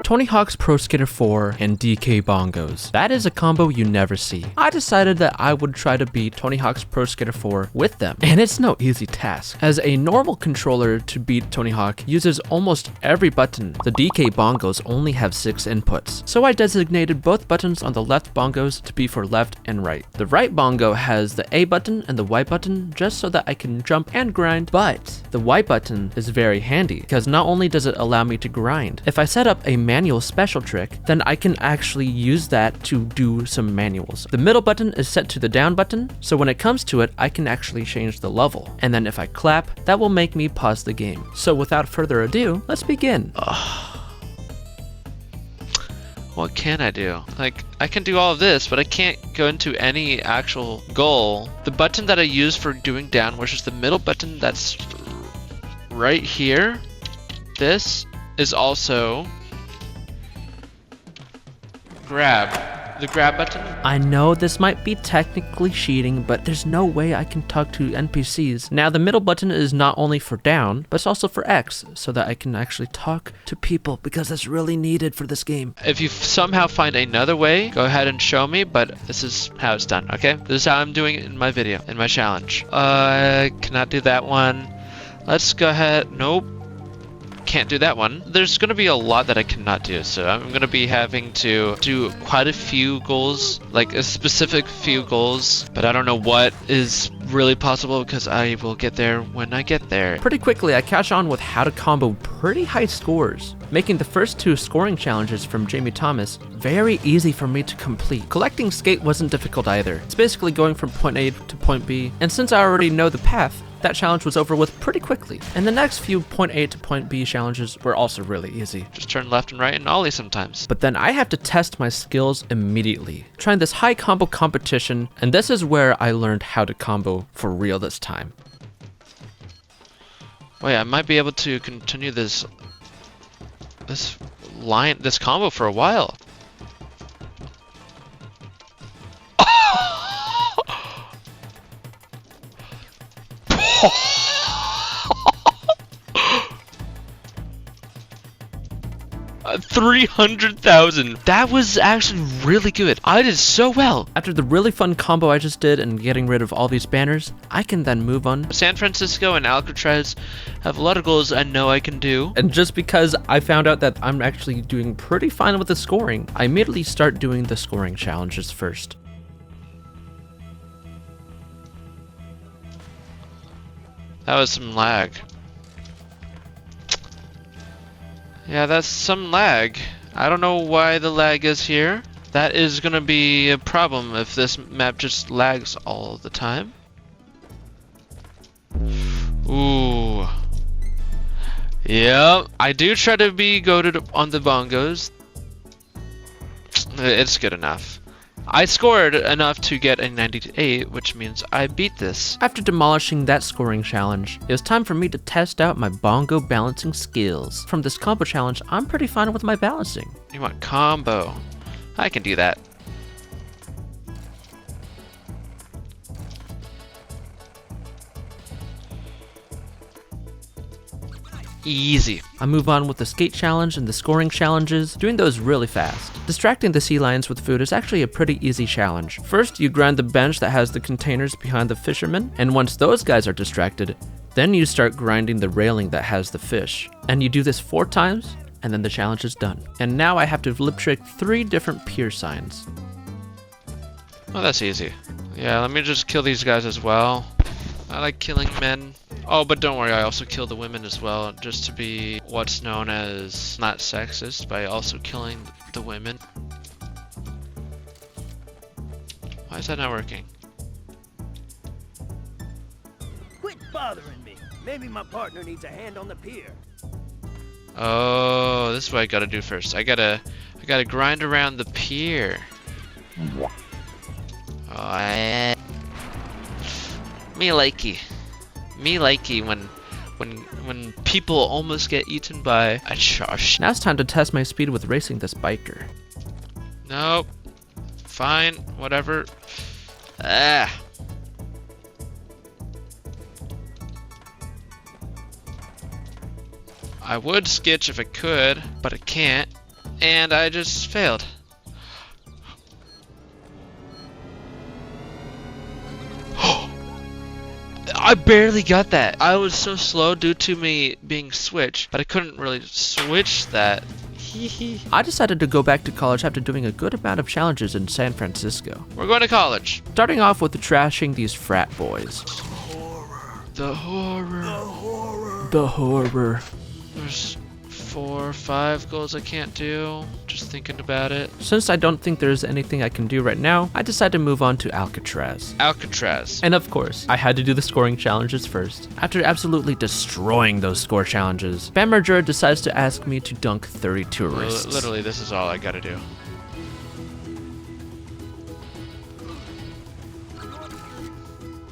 Tony Hawk's Pro Skater 4 and DK Bongos. That is a combo you never see. I decided that I would try to beat Tony Hawk's Pro Skater 4 with them, and it's no easy task, as a normal controller to beat Tony Hawk uses almost every button. The DK Bongos only have 6 inputs, so I designated both buttons on the left bongos to be for left and right. The right bongo has the A button and the Y button just so that I can jump and grind, but the Y button is very handy because not only does it allow me to grind, if I set up a manual special trick, then I can actually use that to do some manuals. The middle button is set to the down button, so when it comes to it, I can actually change the level. And then if I clap, that will make me pause the game. So without further ado, let's begin. What can I do? Like, I can do all of this, but I can't go into any actual goal. The button that I use for doing down, which is the middle button that's right here, this is also grab. The grab button. I know this might be technically cheating, but there's no way I can talk to NPCs. Now the middle button is not only for down, but it's also for X, so that I can actually talk to people, because that's really needed for this game. If you somehow find another way, go ahead and show me, but this is how it's done, okay? This is how I'm doing it in my video, in my challenge. I cannot do that one. Let's go ahead, nope. Can't do that one. There's going to be a lot that I cannot do, so I'm going to be having to do quite a few goals, like a specific few goals, but I don't know what is really possible because I will get there when I get there. Pretty quickly, I catch on with how to combo pretty high scores, making the first 2 scoring challenges from Jamie Thomas very easy for me to complete. Collecting skate wasn't difficult either. It's basically going from point A to point B, and since I already know the path, that challenge was over with pretty quickly. And the next few point A to point B challenges were also really easy. Just turn left and right and ollie sometimes. But then I have to test my skills immediately, trying this high combo competition, and this is where I learned how to combo for real this time. Wait, I might be able to continue this combo for a while. 300,000. That was actually really good. I did so well. After the really fun combo I just did and getting rid of all these banners, I can then move on. San Francisco and Alcatraz have a lot of goals I know I can do. And just because I found out that I'm actually doing pretty fine with the scoring, I immediately start doing the scoring challenges first. That was some lag. Yeah, that's some lag. I don't know why the lag is here. That is gonna be a problem if this map just lags all the time. Ooh. Yep, I do try to be goated on the bongos. It's good enough. I scored enough to get a 98, which means I beat this. After demolishing that scoring challenge, it was time for me to test out my bongo balancing skills. From this combo challenge, I'm pretty fine with my balancing. You want combo? I can do that. Easy. I move on with the skate challenge and the scoring challenges, doing those really fast. Distracting the sea lions with food is actually a pretty easy challenge. First, you grind the bench that has the containers behind the fishermen, and once those guys are distracted, then you start grinding the railing that has the fish. And you do this 4 times, and then the challenge is done. And now I have to lip trick 3 different pier signs. Oh, that's easy. Yeah, let me just kill these guys as well. I like killing men. Oh, but don't worry, I also kill the women as well, just to be what's known as not sexist by also killing the women. Why is that not working? Quit bothering me. Maybe my partner needs a hand on the pier. Oh, this is what I gotta do first. I gotta grind around the pier. Oh, me likey when people almost get eaten by a shark. Now it's time to test my speed with racing this biker. Nope. Fine. Whatever. Ah. I would skitch if I could, but I can't. and I just failed. I barely got that. I was so slow due to me being switched, but I couldn't really switch that. I decided to go back to college after doing a good amount of challenges in San Francisco. We're going to college. Starting off with trashing these frat boys. The horror. The horror. There's 4 or 5 goals I can't do. Just thinking about it. Since I don't think there's anything I can do right now, I decided to move on to Alcatraz. Alcatraz. And of course, I had to do the scoring challenges first. After absolutely destroying those score challenges, Bam Margera decides to ask me to dunk 30 tourists. Literally, this is all I gotta do.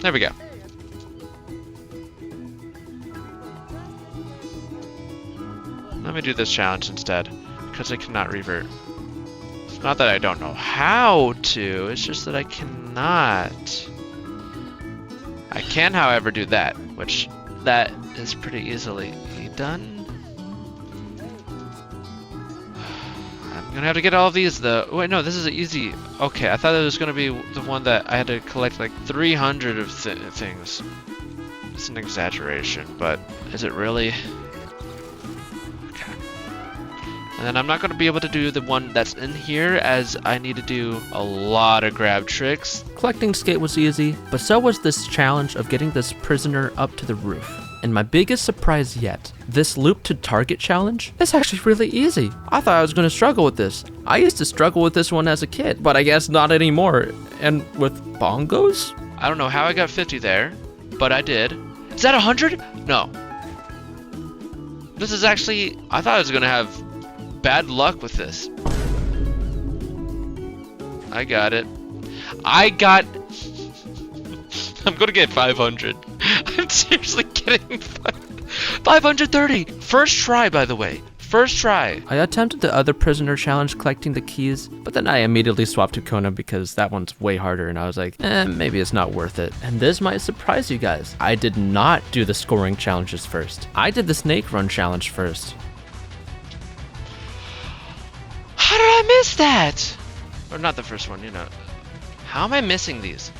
There we go. Let me do this challenge instead, because I cannot revert. It's not that I don't know how to, it's just that I cannot. I can, however, do that, which that is pretty easily done. I'm gonna have to get all of these though. Wait, no, this is easy. Okay, I thought it was gonna be the one that I had to collect like 300 of things. It's an exaggeration, but is it really? And then I'm not going to be able to do the one that's in here, as I need to do a lot of grab tricks. Collecting skate was easy, but so was this challenge of getting this prisoner up to the roof. And my biggest surprise yet, this loop to target challenge is actually really easy. I thought I was going to struggle with this. I used to struggle with this one as a kid, but I guess not anymore. And with bongos? I don't know how I got 50 there, but I did. Is that 100? No. This is actually, I thought I was going to have bad luck with this. I got it. I'm gonna get 500. I'm seriously getting 530. First try, by the way. First try. I attempted the other prisoner challenge collecting the keys, but then I immediately swapped to Kona because that one's way harder, and I was like, maybe it's not worth it. And this might surprise you guys. I did not do the scoring challenges first. I did the snake run challenge first. How did I miss that? Or not the first one, you know. How am I missing these?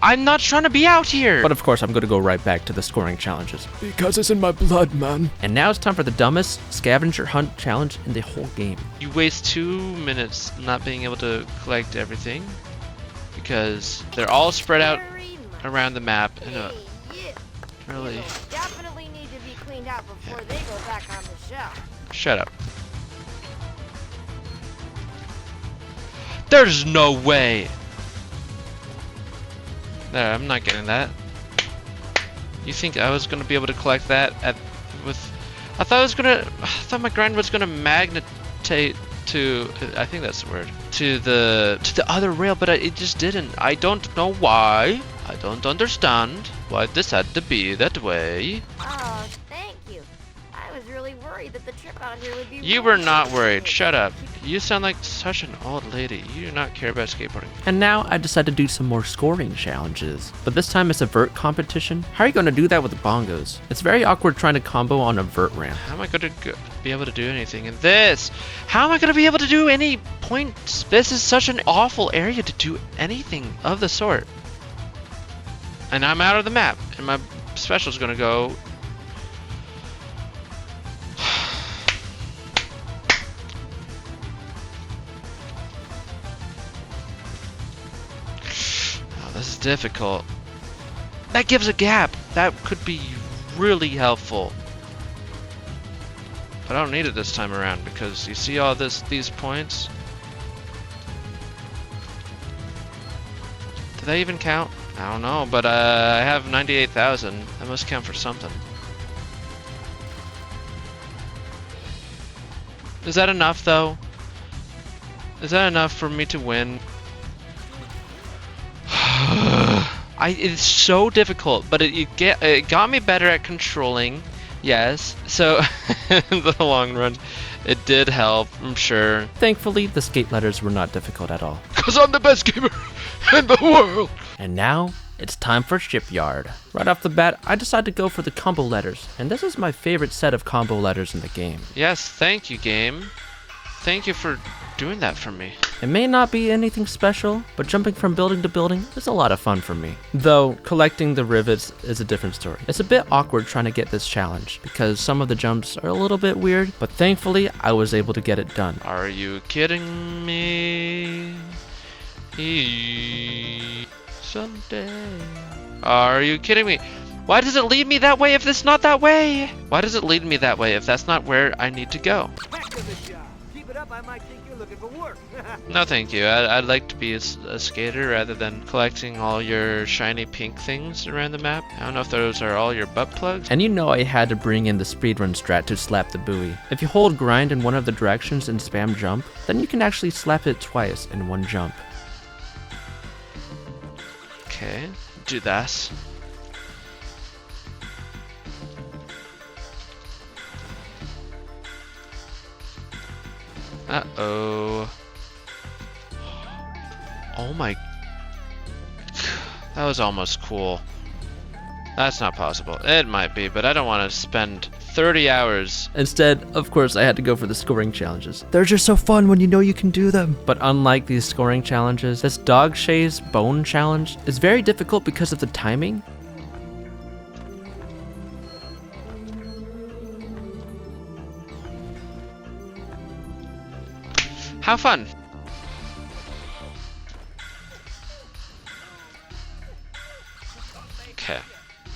I'm not trying to be out here. But of course, I'm gonna go right back to the scoring challenges. Because it's in my blood, man. And now it's time for the dumbest scavenger hunt challenge in the whole game. You waste 2 minutes not being able to collect everything because they're all spread out around the map in a really... Definitely need to be cleaned out before they go back on the shelf. Shut up. There's no way. There, I'm not getting that. You think I was gonna be able to collect that I thought my grind was gonna magnetate to, I think that's the word, to the other rail, but it just didn't. I don't know why. I don't understand why this had to be that way. Oh, thank you. I was really worried that the trip out here would be... You were not worried. Shut up. You sound like such an old lady. You do not care about skateboarding. And now I decided to do some more scoring challenges. But this time it's a vert competition. How are you going to do that with the bongos? It's very awkward trying to combo on a vert ramp. How am I going to be able to do anything in this? How am I going to be able to do any points? This is such an awful area to do anything of the sort. And I'm out of the map. And my special's going to go... This is difficult. That gives a gap. That could be really helpful. But I don't need it this time around because you see all these points? Do they even count? I don't know, but I have 98,000. That must count for something. Is that enough though? Is that enough for me to win? It's so difficult, but it got me better at controlling, yes. So in the long run, it did help, I'm sure. Thankfully, the skate letters were not difficult at all. Because I'm the best gamer in the world! And now, it's time for Shipyard. Right off the bat, I decided to go for the combo letters, and this is my favorite set of combo letters in the game. Yes, thank you, game. Thank you for doing that for me. It may not be anything special, but jumping from building to building is a lot of fun for me. Though, collecting the rivets is a different story. It's a bit awkward trying to get this challenge, because some of the jumps are a little bit weird, but thankfully, I was able to get it done. Are you kidding me? Someday. Are you kidding me? Why does it lead me that way if it's not that way? Why does it lead me that way if that's not where I need to go? Back to the job. Keep it up, I might think you're looking for work. No, thank you. I'd like to be a skater rather than collecting all your shiny pink things around the map. I don't know if those are all your butt plugs. And you know I had to bring in the speedrun strat to slap the buoy. If you hold grind in one of the directions and spam jump, then you can actually slap it twice in one jump. Okay, do that. Uh-oh. Oh my... That was almost cool. That's not possible. It might be, but I don't want to spend 30 hours. Instead, of course, I had to go for the scoring challenges. They're just so fun when you know you can do them. But unlike these scoring challenges, this Dog Shays Bone Challenge is very difficult because of the timing. How fun! Okay.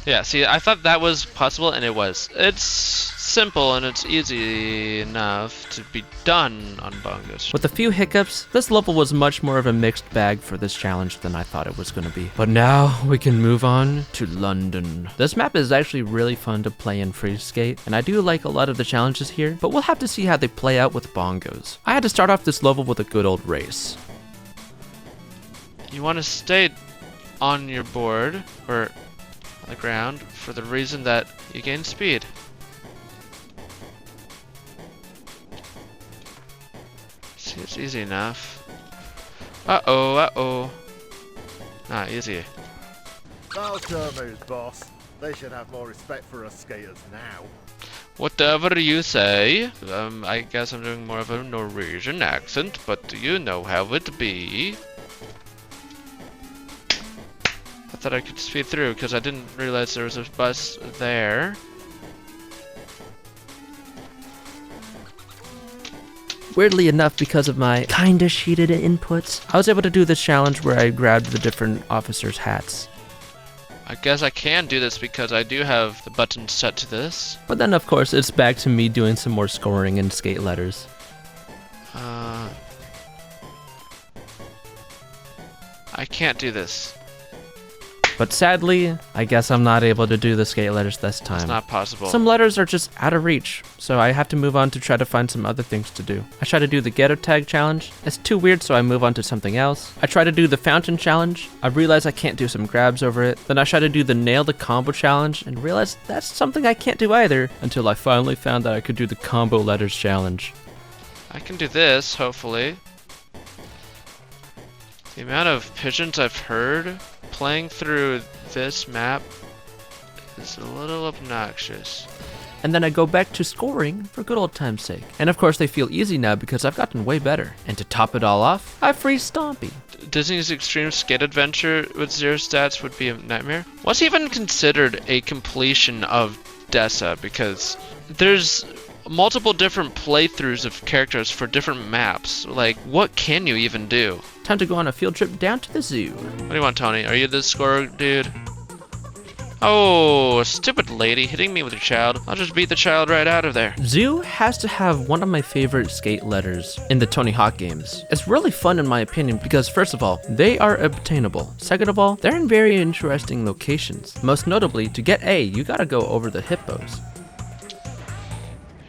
Yeah, see, I thought that was possible, and it was. It's simple, and it's easy enough to be done on Bongos. With a few hiccups, this level was much more of a mixed bag for this challenge than I thought it was going to be. But now, we can move on to London. This map is actually really fun to play in free skate, and I do like a lot of the challenges here, but we'll have to see how they play out with Bongos. I had to start off this level with a good old race. You want to stay on your board, or on the ground, for the reason that you gain speed. See, it's easy enough. Uh-oh, uh-oh. Not easy. That'll show moves, boss. They should have more respect for us skaters now. Whatever you say. I guess I'm doing more of a Norwegian accent, but you know how it be. I thought I could speed through because I didn't realize there was a bus there. Weirdly enough, because of my kinda cheated inputs, I was able to do this challenge where I grabbed the different officers' hats. I guess I can do this because I do have the buttons set to this. But then of course it's back to me doing some more scoring and skate letters. I can't do this. But sadly, I guess I'm not able to do the skate letters this time. It's not possible. Some letters are just out of reach, so I have to move on to try to find some other things to do. I try to do the ghetto tag challenge. It's too weird, so I move on to something else. I try to do the fountain challenge. I realize I can't do some grabs over it. Then I try to do the nail the combo challenge and realize that's something I can't do either until I finally found that I could do the combo letters challenge. I can do this, hopefully. The amount of pigeons I've heard playing through this map is a little obnoxious. And then I go back to scoring for good old time's sake. And of course they feel easy now because I've gotten way better. And to top it all off, I freeze Stompy. Disney's Extreme Skate Adventure with 0 stats would be a nightmare. What's even considered a completion of Dessa? Because there's multiple different playthroughs of characters for different maps. Like, what can you even do? Time to go on a field trip down to the zoo. What do you want, Tony? Are you the scorer, dude? Oh, stupid lady hitting me with your child. I'll just beat the child right out of there. Zoo has to have one of my favorite skate letters in the Tony Hawk games. It's really fun in my opinion because first of all, they are obtainable. Second of all, they're in very interesting locations. Most notably, to get A, you gotta go over the hippos.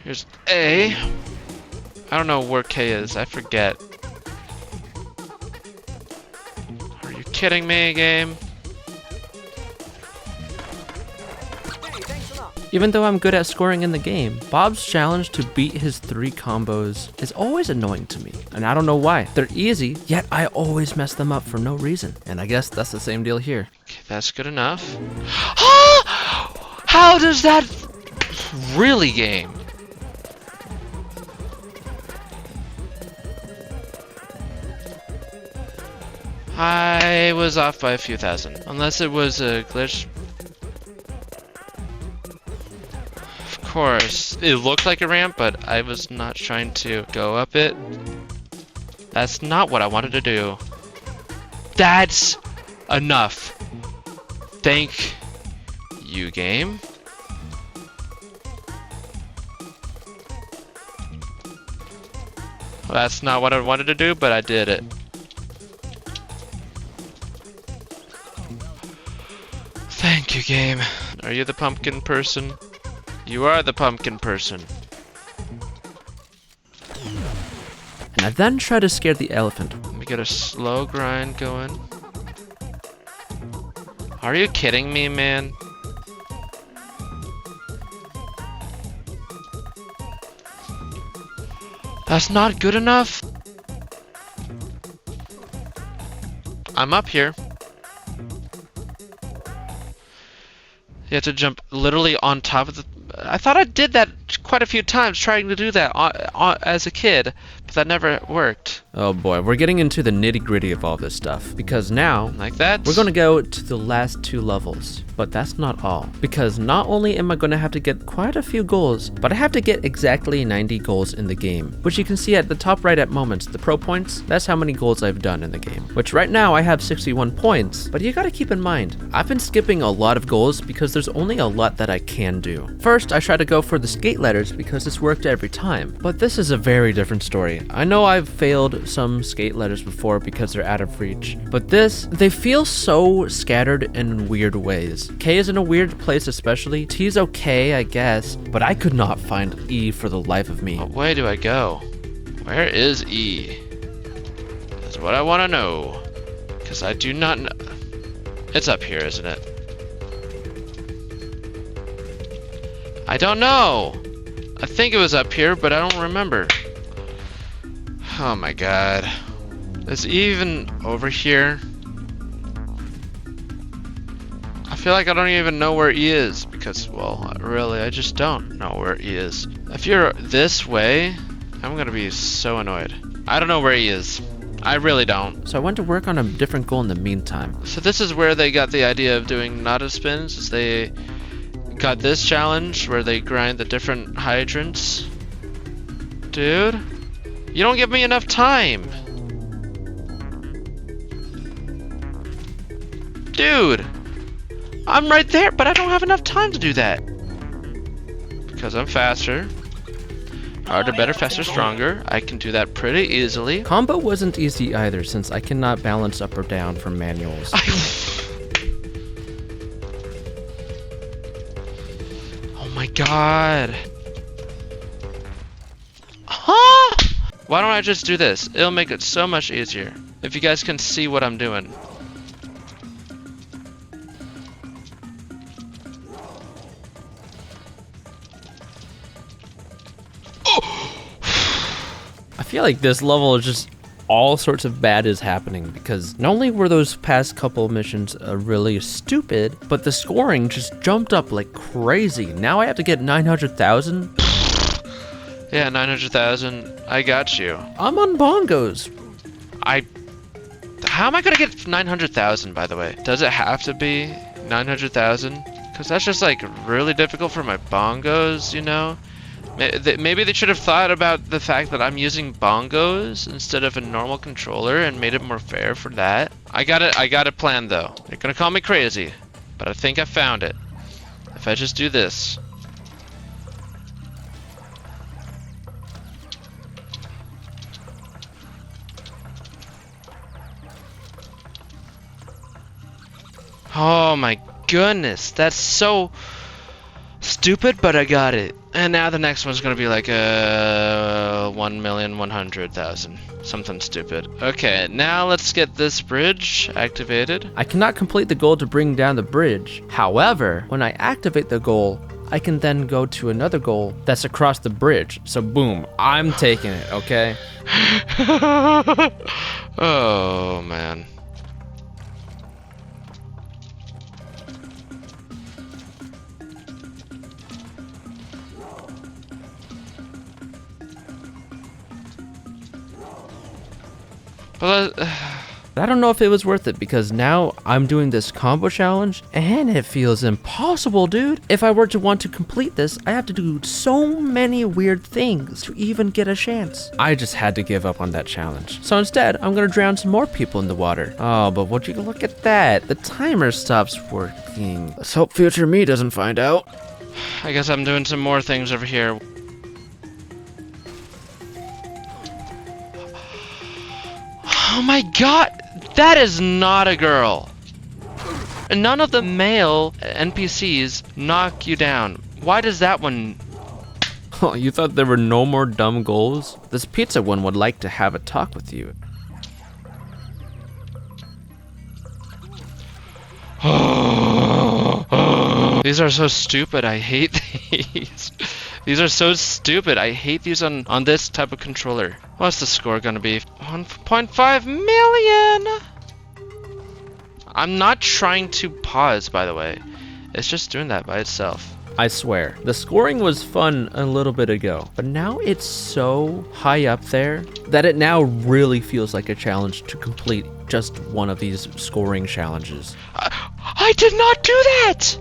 Here's A. I don't know where K is. I forget. Are you kidding me, game? Hey, thanks a lot. Even though I'm good at scoring in the game, Bob's challenge to beat his 3 combos is always annoying to me. And I don't know why. They're easy, yet I always mess them up for no reason. And I guess that's the same deal here. Okay, that's good enough. How does that really game? I was off by a few thousand. Unless it was a glitch. Of course. It looked like a ramp, but I was not trying to go up it. That's not what I wanted to do. That's enough. Thank you, game. Well, that's not what I wanted to do, but I did it. Thank you, game. Are you the pumpkin person? You are the pumpkin person. And I then try to scare the elephant. Let me get a slow grind going. Are you kidding me, man? That's not good enough? I'm up here. You have to jump literally on top of the... I thought I did that quite a few times, trying to do that as a kid, but that never worked. Oh boy, we're getting into the nitty-gritty of all this stuff, because now Like that? we're gonna go to the last 2 levels. But that's not all, because not only am I gonna have to get quite a few goals, but I have to get exactly 90 goals in the game, which you can see at the top right at moments, the pro points. That's how many goals I've done in the game, which right now I have 61 points. But you gotta keep in mind, I've been skipping a lot of goals because there's only a lot that I can do. First, I try to go for the skate letters because it's worked every time, but this is a very different story. I know I've failed some skate letters before because they're out of reach, but they feel so scattered in weird ways. K is in a weird place especially. T is okay, I guess, but I could not find E for the life of me. What way do I go? Where is E? That's what I want to know. Because I do not know. It's up here, isn't it? I don't know. I think it was up here, but I don't remember. Oh my god. Is E even over here? I feel like I don't even know where E is because, well, really, I just don't know where E is. If you're this way, I'm gonna be so annoyed. I don't know where E is. I really don't. So I went to work on a different goal in the meantime. So this is where they got the idea of doing Nada spins, is they got this challenge where they grind the different hydrants. Dude, you don't give me enough time. Dude, I'm right there, but I don't have enough time to do that. Because I'm faster. Harder, better, faster, stronger. I can do that pretty easily. Combo wasn't easy either since I cannot balance up or down from manuals. Oh my god. Huh? Why don't I just do this? It'll make it so much easier. If you guys can see what I'm doing. I feel like this level is just all sorts of bad is happening because not only were those past couple missions really stupid, but the scoring just jumped up like crazy. Now I have to get 900,000. Yeah, 900,000. I got you. I'm on Bongos. How am I gonna get 900,000, by the way? Does it have to be 900,000? Because that's just like really difficult for my bongos, you know? Maybe they should have thought about the fact that I'm using bongos instead of a normal controller and made it more fair for that. I got a plan though. They're gonna call me crazy, but I think I found it. If I just do this. Oh my goodness, that's so stupid, but I got it. And now the next one's gonna be like 1,100,000. Something stupid. Okay, now let's get this bridge activated. I cannot complete the goal to bring down the bridge. However, when I activate the goal, I can then go to another goal that's across the bridge. So boom, I'm taking it, okay? Oh man. Well, I don't know if it was worth it because now I'm doing this combo challenge and it feels impossible, dude. If I were to want to complete this, I have to do so many weird things to even get a chance. I just had to give up on that challenge. So instead, I'm gonna drown some more people in the water. Oh, but would you look at that? The timer stops working. Let's hope future me doesn't find out. I guess I'm doing some more things over here. Oh my god! That is not a girl! None of the male NPCs knock you down. Why does that one... Oh, you thought there were no more dumb goals? This pizza one would like to have a talk with you. These are so stupid, I hate these. These are so stupid, I hate these on this type of controller. What's the score gonna be? 1.5 million! I'm not trying to pause, by the way. It's just doing that by itself. I swear, the scoring was fun a little bit ago, but now it's so high up there that it now really feels like a challenge to complete just one of these scoring challenges. I did not do that!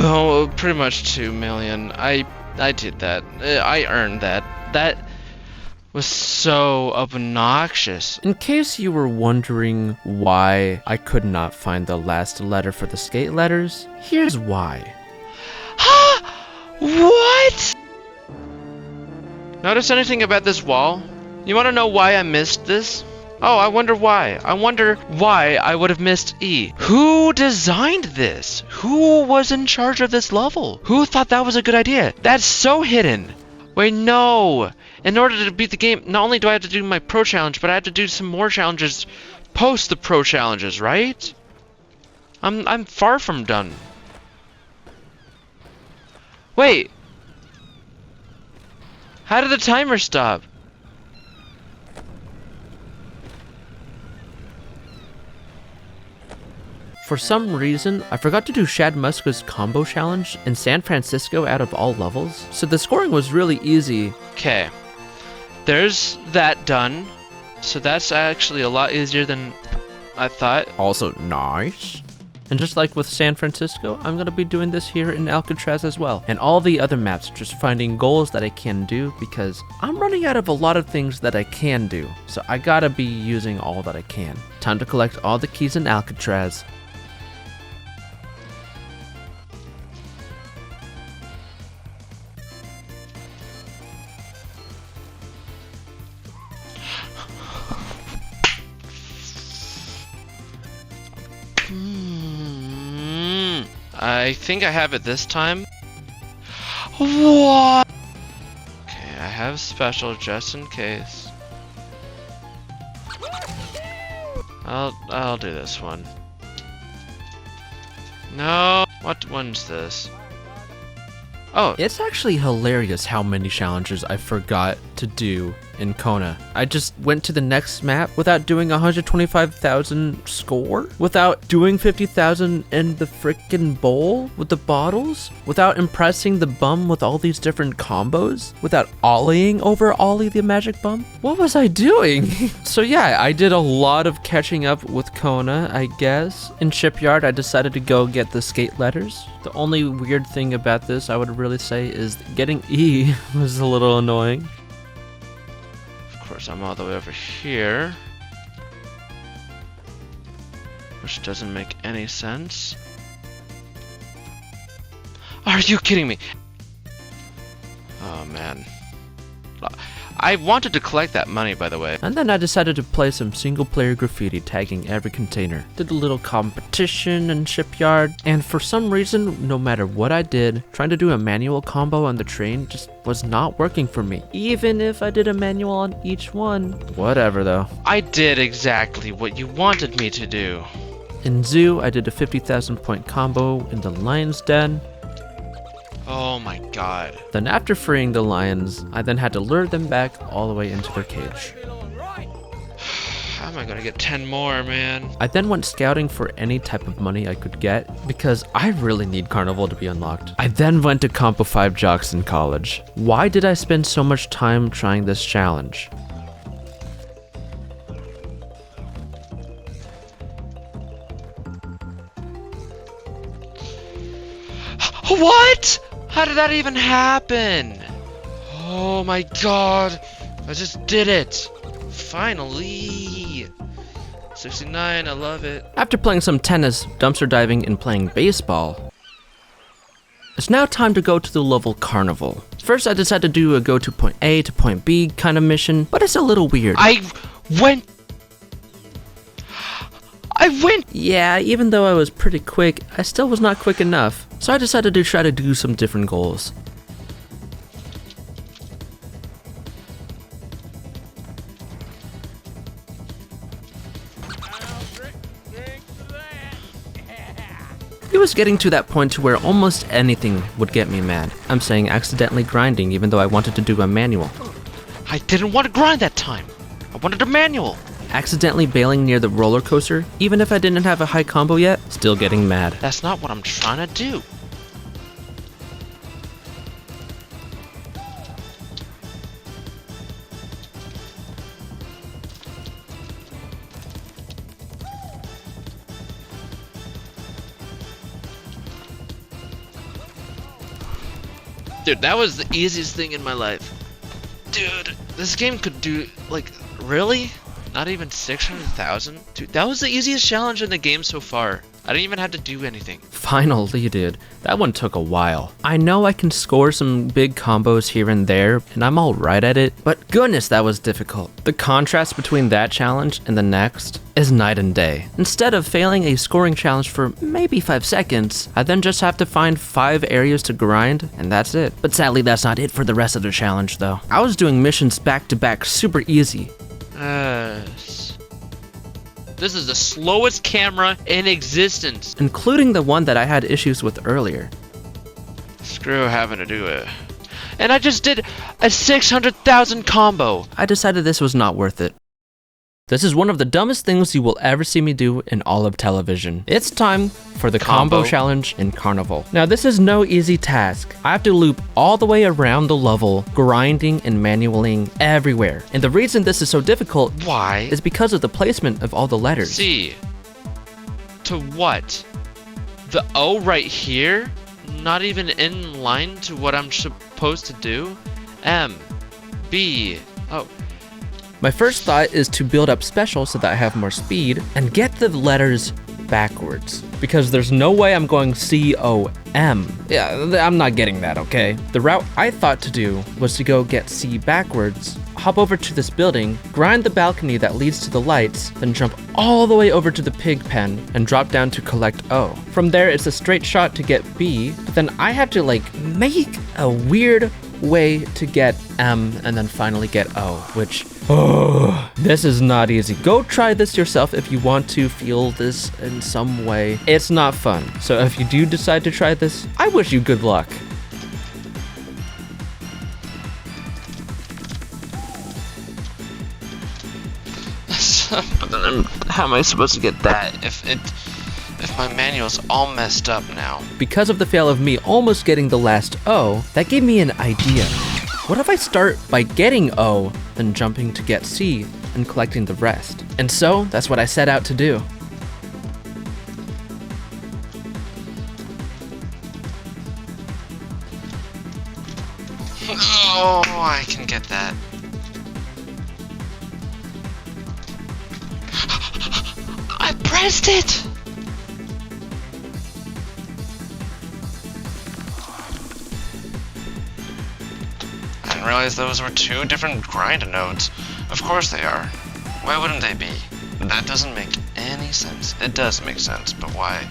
Oh, pretty much 2 million. I did that. I earned that. That was so obnoxious. In case you were wondering why I could not find the last letter for the skate letters, here's why. What? Notice anything about this wall? You want to know why I missed this? Oh, I wonder why. I wonder why I would have missed E. Who designed this? Who was in charge of this level? Who thought that was a good idea? That's so hidden. Wait, no. In order to beat the game, not only do I have to do my pro challenge, but I have to do some more challenges post the pro challenges, right? I'm far from done. Wait. How did the timer stop? For some reason, I forgot to do Shad Muska's combo challenge in San Francisco out of all levels, so the scoring was really easy. Okay. There's that done. So that's actually a lot easier than I thought. Also nice. And just like with San Francisco, I'm gonna be doing this here in Alcatraz as well. And all the other maps, just finding goals that I can do because I'm running out of a lot of things that I can do. So I gotta be using all that I can. Time to collect all the keys in Alcatraz. I think I have it this time. What? Okay, I have special just in case. I'll do this one. No, what one's this? Oh, It's actually hilarious how many challenges I forgot to do in Kona. I just went to the next map without doing 125,000 score, without doing 50,000 in the frickin' bowl with the bottles, without impressing the bum with all these different combos, without ollieing over Ollie the magic bum. What was I doing? So yeah, I did a lot of catching up with Kona, I guess. In Shipyard, I decided to go get the skate letters. The only weird thing about this, I would really say, is getting E was a little annoying. of course I'm all the way over here. Which doesn't make any sense. Are you kidding me? Oh man. I wanted to collect that money, by the way. And then I decided to play some single player graffiti tagging every container. Did a little competition in Shipyard, and for some reason, no matter what I did, trying to do a manual combo on the train just was not working for me. Even if I did a manual on each one. Whatever though. I did exactly what you wanted me to do. In Zoo, I did a 50,000 point combo in the lion's den. Oh my god. Then after freeing the lions, I then had to lure them back all the way into their cage. How am I gonna get 10 more, man? I then went scouting for any type of money I could get because I really need Carnival to be unlocked. I then went to Compo 5 Jocks in college. Why did I spend so much time trying this challenge? What? How did that even happen? Oh my god. I just did it. Finally. 69, I love it. After playing some tennis, dumpster diving, and playing baseball, it's now time to go to the level Carnival. First, I decided to do a go to point A to point B kind of mission, but it's a little weird. I went. Yeah, even though I was pretty quick, I still was not quick enough. So I decided to try to do some different goals. It was getting to that point to where almost anything would get me mad. I'm saying accidentally grinding even though I wanted to do a manual. I didn't want to grind that time. I wanted a manual. Accidentally bailing near the roller coaster, even if I didn't have a high combo yet, still getting mad. That's not what I'm trying to do. Dude, that was the easiest thing in my life. Dude, this game could do, like, really? Not even 600,000? Dude, that was the easiest challenge in the game so far. I didn't even have to do anything. Finally, dude. That one took a while. I know I can score some big combos here and there, and I'm alright at it, but goodness, that was difficult. The contrast between that challenge and the next is night and day. Instead of failing a scoring challenge for maybe 5 seconds, I then just have to find 5 areas to grind, and that's it. But sadly, that's not it for the rest of the challenge, though. I was doing missions back to back super easy. This is the slowest camera in existence. Including the one that I had issues with earlier. Screw having to do it. And I just did a 600,000 combo. I decided this was not worth it. This is one of the dumbest things you will ever see me do in all of television. It's time for the combo challenge in Carnival. Now this is no easy task. I have to loop all the way around the level, grinding and manualing everywhere. And the reason this is so difficult Why? is because of the placement of all the letters. C. To what? The O right here? Not even in line to what I'm supposed to do? M. B. Oh. My first thought is to build up special so that I have more speed and get the letters backwards. Because there's no way I'm going C-O-M. Yeah, I'm not getting that, okay? The route I thought to do was to go get C backwards, hop over to this building, grind the balcony that leads to the lights, then jump all the way over to the pig pen and drop down to collect O. From there, it's a straight shot to get B, but then I have to like make a weird way to get M and then finally get O, which, oh, this is not easy. Go try this yourself if you want to feel this in some way. It's not fun. So if you do decide to try this, I wish you good luck. But then how am I supposed to get that if my manual's all messed up now? Because of the fail of me almost getting the last O, that gave me an idea. What if I start by getting O, then jumping to get C, and collecting the rest? And so, that's what I set out to do. Oh, I can get that. I pressed it! I didn't realize those were 2 different grind nodes. Of course they are. Why wouldn't they be? That doesn't make any sense. It does make sense, but why?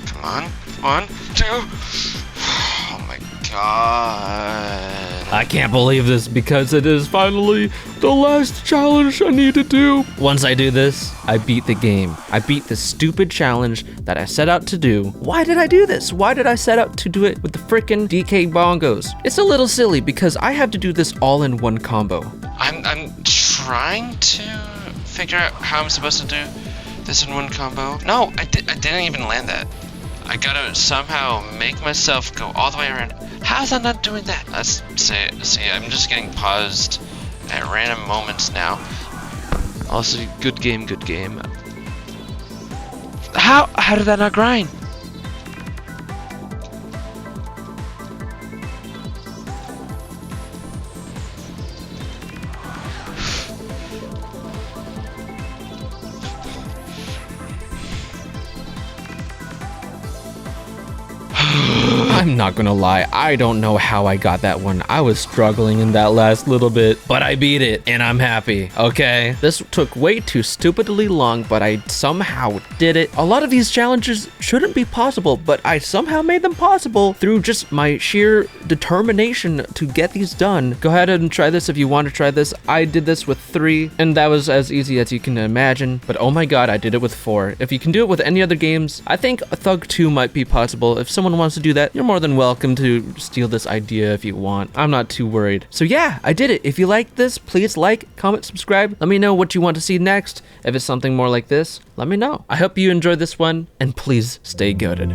Come on. 1, 2. Oh my god. I can't believe this because it is finally the last challenge I need to do. Once I do this, I beat the game. I beat the stupid challenge that I set out to do. Why did I do this? Why did I set out to do it with the frickin' DK Bongos? It's a little silly because I have to do this all in one combo. I'm trying to figure out how I'm supposed to do this in one combo. No, I didn't even land that. I gotta somehow make myself go all the way around. How's I not doing that? Let's see, I'm just getting paused at random moments now. Also, good game. How did that not grind? I'm not gonna lie, I don't know how I got that one. I was struggling in that last little bit, but I beat it and I'm happy, okay? This took way too stupidly long, but I somehow did it. A lot of these challenges shouldn't be possible, but I somehow made them possible through just my sheer determination to get these done. Go ahead and try this if you want to try this. I did this with 3, and that was as easy as you can imagine, but oh my god, I did it with 4. If you can do it with any other games, I think Thug 2 might be possible. If someone wants to do that, you're more than welcome to steal this idea if you want. I'm not too worried. So yeah, I did it. If you like this, please like, comment, subscribe. Let me know what you want to see next. If it's something more like this, let me know. I hope you enjoyed this one, and please stay goated.